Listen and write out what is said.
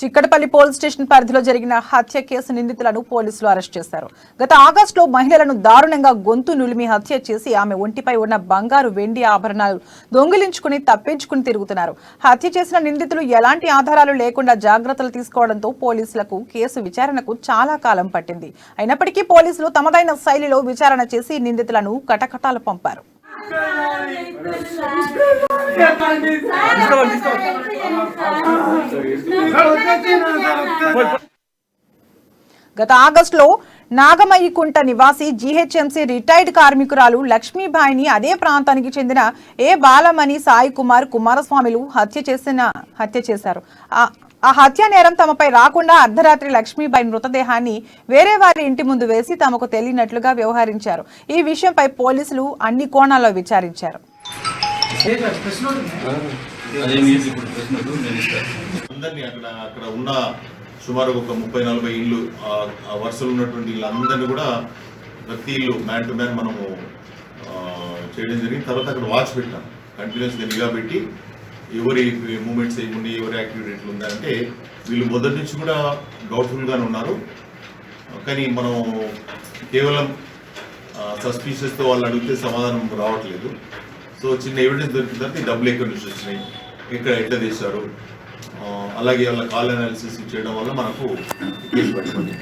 Chikkadpally police station పరిధిలో జరిగిన హత్య కేసు నిందితులను పోలీసులు అరెస్ట్ చేశారు. గత ఆగస్టులో మహిళలను దారుణంగా గొంతు నులిమి హత్య చేసి ఆమె ఒంటిపై ఉన్న బంగారు వెండి ఆభరణాలు దొంగిలించుకుని తప్పించుకుని తిరుగుతున్నారు. హత్య చేసిన నిందితులు ఎలాంటి ఆధారాలు లేకుండా జాగ్రత్తలు తీసుకోవడంతో పోలీసులకు కేసు విచారణకు చాలా కాలం పట్టింది. అయినప్పటికీ పోలీసులు తమదైన శైలిలో విచారణ చేసి నిందితులను కటకటాలు పంపారు. గత ఆగస్టులో నాగమయ్యకుంట నివాసి జీహెచ్ఎంసీ రిటైర్డ్ కార్మికురాలు లక్ష్మీబాయిని అదే ప్రాంతానికి చెందిన ఏ బాలమణి సాయి కుమారస్వామిలు హత్య చేశారు. ఆ హత్య నేరం తమపై రాకుండా అర్ధరాత్రి లక్ష్మీబాయి మృతదేహాన్ని వేరే వారి ఇంటి ముందు వేసి తమకు తెలియనట్లుగా వ్యవహరించారు. ఈ విషయంపై పోలీసులు అన్ని కోణాల్లో విచారించారు. అక్కడ ఉన్న సుమారు ఒక 30-40 ఇళ్ళు ఆ వరుసలు ఉన్నటువంటి వీళ్ళందరినీ కూడా ప్రతి ఇల్లు మ్యాన్ టు మ్యాన్ మనము చేయడం జరిగింది. తర్వాత అక్కడ వాచ్ పెట్టాం, కంటిన్యూస్గా నిఘా పెట్టి ఎవరి మూమెంట్స్ ఏముంది, ఎవరి యాక్టివిటీలు ఉందంటే వీళ్ళు మొదటి నుంచి కూడా డౌట్ఫుల్గానే ఉన్నారు. కానీ మనం కేవలం సస్పీషియస్తో వాళ్ళు అడిగితే సమాధానం రావట్లేదు. సో చిన్న ఎవిడెన్స్ దొరికిన తర్వాత ఈ డబ్బులు ఎక్కడి నుంచి వచ్చినాయి, ఎట్లా తీశారు, అలాగే వాళ్ళ కాల్ అనాలిసిస్ చేయడం వల్ల మనకు కేసు పట్టుకుంది.